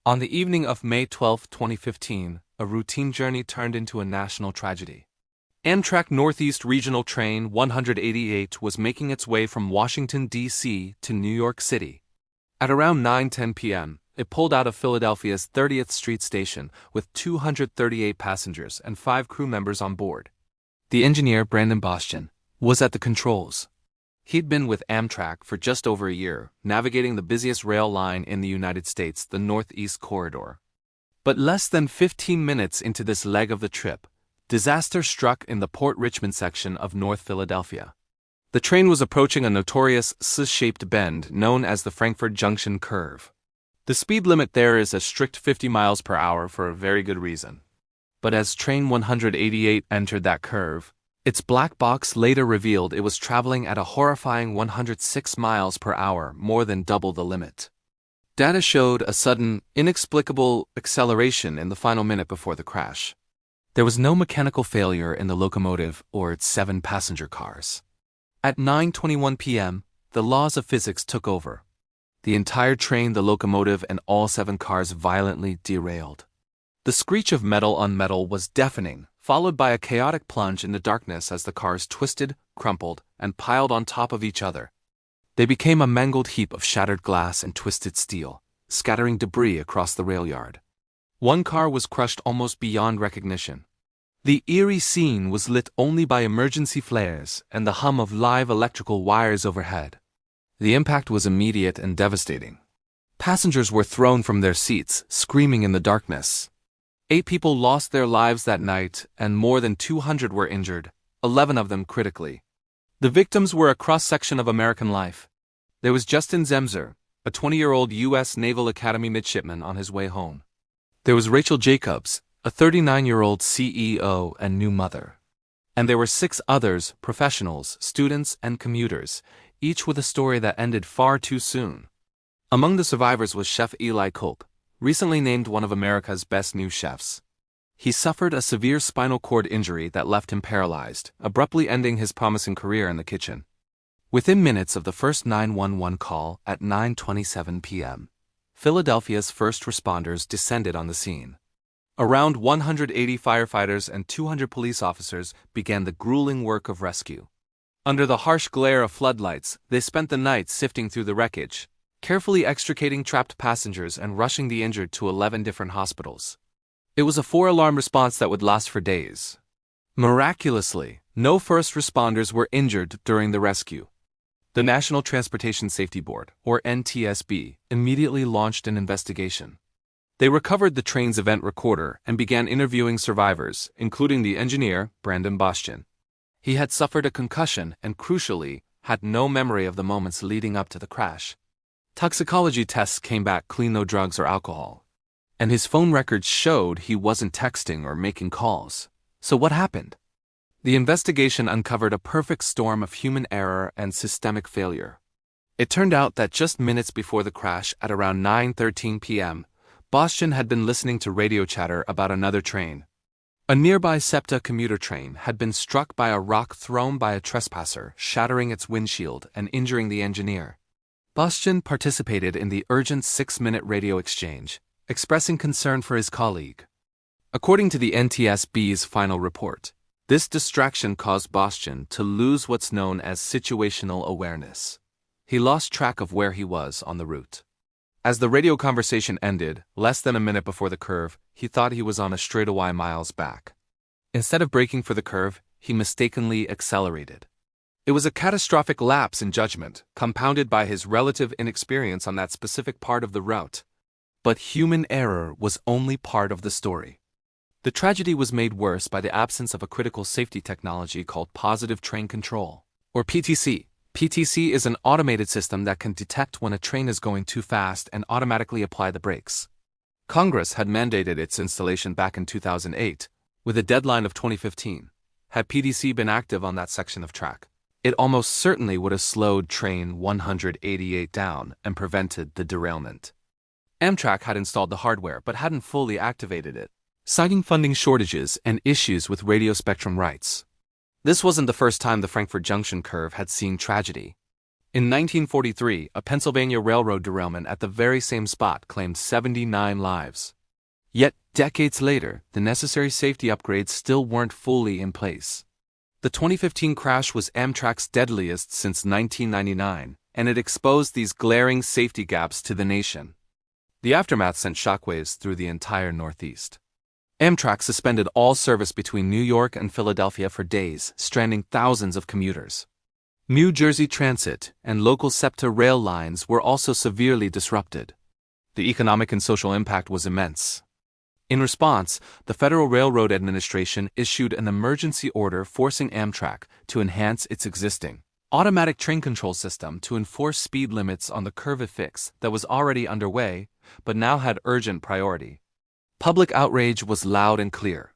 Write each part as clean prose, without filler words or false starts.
On the evening of May 12, 2015, a routine journey turned into a national tragedy. Amtrak Northeast Regional Train 188 was making its way from Washington, D.C. to New York City. At around 9:10 p.m., it pulled out of Philadelphia's 30th Street station with 238 passengers and 5 crew members on board. The engineer, Brandon Bastian, was at the controls. He'd been with Amtrak for just over a year, navigating the busiest rail line in the United States, the Northeast Corridor. But less than 15 minutes into this leg of the trip, disaster struck in the Port Richmond section of North Philadelphia. The train was approaching a notorious S-shaped bend known as the Frankfurt Junction Curve. The speed limit there is a strict 50 miles per hour for a very good reason. But as Train 188 entered that curve, its black box later revealed it was traveling at a horrifying 106 miles per hour, more than double the limit. Data showed a sudden, inexplicable acceleration in the final minute before the crash. There was no mechanical failure in the locomotive or its 7 passenger cars. At 9:21 p.m., the laws of physics took over. The entire train, the locomotive, and all 7 cars violently derailed. The screech of metal on metal was deafening, followed by a chaotic plunge in the darkness as the cars twisted, crumpled, and piled on top of each other. They became a mangled heap of shattered glass and twisted steel, scattering debris across the rail yard. One car was crushed almost beyond recognition. The eerie scene was lit only by emergency flares and the hum of live electrical wires overhead. The impact was immediate and devastating. Passengers were thrown from their seats, screaming in the darkness. 8 people lost their lives that night, and more than 200 were injured, 11 of them critically. The victims were a cross-section of American life. There was Justin Zemser, a 20-year-old U.S. Naval Academy midshipman on his way home. There was Rachel Jacobs, a 39-year-old CEO and new mother. And there were 6 others, professionals, students, and commuters, each with a story that ended far too soon. Among the survivors was Chef Eli Kolk, recently named one of America's best new chefs. He suffered a severe spinal cord injury that left him paralyzed, abruptly ending his promising career in the kitchen. Within minutes of the first 911 call at 9:27 p.m., Philadelphia's first responders descended on the scene. Around 180 firefighters and 200 police officers began the grueling work of rescue. Under the harsh glare of floodlights, they spent the night sifting through the wreckage, carefully extricating trapped passengers and rushing the injured to 11 different hospitals. It was a 4-alarm response that would last for days. Miraculously, no first responders were injured during the rescue. The National Transportation Safety Board, or NTSB, immediately launched an investigation. They recovered the train's event recorder and began interviewing survivors, including the engineer, Brandon Bastian. He had suffered a concussion and, crucially, had no memory of the moments leading up to the crash. Toxicology tests came back clean, no drugs or alcohol. And his phone records showed he wasn't texting or making calls. So what happened? The investigation uncovered a perfect storm of human error and systemic failure. It turned out that just minutes before the crash, at around 9:13 p.m., Bastian had been listening to radio chatter about another train. A nearby SEPTA commuter train had been struck by a rock thrown by a trespasser, shattering its windshield and injuring the engineer. Bastian participated in the urgent 6-minute radio exchange, expressing concern for his colleague. According to the NTSB's final report, this distraction caused Bastian to lose what's known as situational awareness. He lost track of where he was on the route. As the radio conversation ended, less than a minute before the curve, he thought he was on a straightaway miles back. Instead of braking for the curve, he mistakenly accelerated. It was a catastrophic lapse in judgment, compounded by his relative inexperience on that specific part of the route. But human error was only part of the story. The tragedy was made worse by the absence of a critical safety technology called positive train control, or PTC. PTC is an automated system that can detect when a train is going too fast and automatically apply the brakes. Congress had mandated its installation back in 2008, with a deadline of 2015. Had PTC been active on that section of track, it almost certainly would have slowed Train 188 down and prevented the derailment. Amtrak had installed the hardware but hadn't fully activated it, citing funding shortages and issues with radio spectrum rights. This wasn't the first time the Frankfurt Junction curve had seen tragedy. In 1943, a Pennsylvania railroad derailment at the very same spot claimed 79 lives. Yet, decades later, the necessary safety upgrades still weren't fully in place. The 2015 crash was Amtrak's deadliest since 1999, and it exposed these glaring safety gaps to the nation. The aftermath sent shockwaves through the entire Northeast. Amtrak suspended all service between New York and Philadelphia for days, stranding thousands of commuters. New Jersey Transit and local SEPTA rail lines were also severely disrupted. The economic and social impact was immense. In response, the Federal Railroad Administration issued an emergency order forcing Amtrak to enhance its existing automatic train control system to enforce speed limits on the curve fix that was already underway, but now had urgent priority. Public outrage was loud and clear.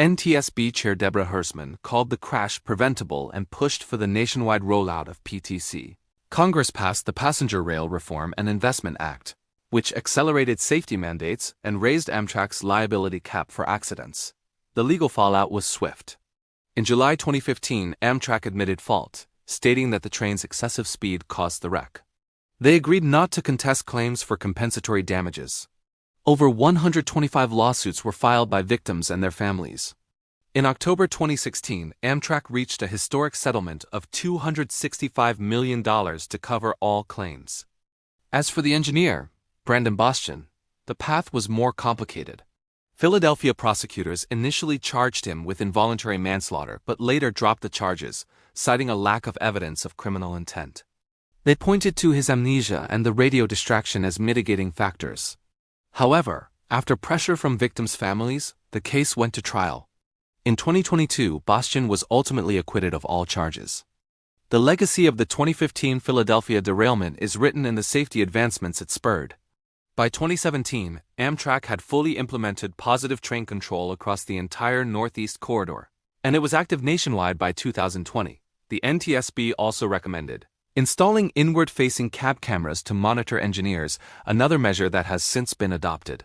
NTSB Chair Deborah Hersman called the crash preventable and pushed for the nationwide rollout of PTC. Congress passed the Passenger Rail Reform and Investment Act, which accelerated safety mandates and raised Amtrak's liability cap for accidents. The legal fallout was swift. In July 2015, Amtrak admitted fault, stating that the train's excessive speed caused the wreck. They agreed not to contest claims for compensatory damages. Over 125 lawsuits were filed by victims and their families. In October 2016, Amtrak reached a historic settlement of $265 million to cover all claims. As for the engineer, Brandon Bastian, the path was more complicated. Philadelphia prosecutors initially charged him with involuntary manslaughter but later dropped the charges, citing a lack of evidence of criminal intent. They pointed to his amnesia and the radio distraction as mitigating factors. However, after pressure from victims' families, the case went to trial. In 2022, Bastian was ultimately acquitted of all charges. The legacy of the 2015 Philadelphia derailment is written in the safety advancements it spurred. By 2017, Amtrak had fully implemented positive train control across the entire Northeast corridor, and it was active nationwide by 2020. The NTSB also recommended installing inward-facing cab cameras to monitor engineers, another measure that has since been adopted.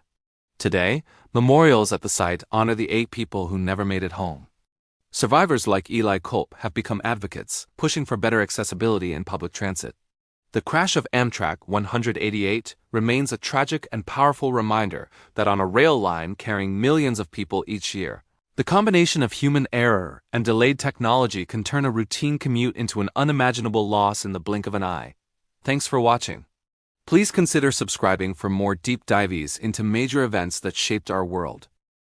Today, memorials at the site honor the 8 people who never made it home. Survivors like Eli Culp have become advocates, pushing for better accessibility in public transit. The crash of Amtrak 188 remains a tragic and powerful reminder that on a rail line carrying millions of people each year, the combination of human error and delayed technology can turn a routine commute into an unimaginable loss in the blink of an eye. Thanks for watching. Please consider subscribing for more deep dives into major events that shaped our world.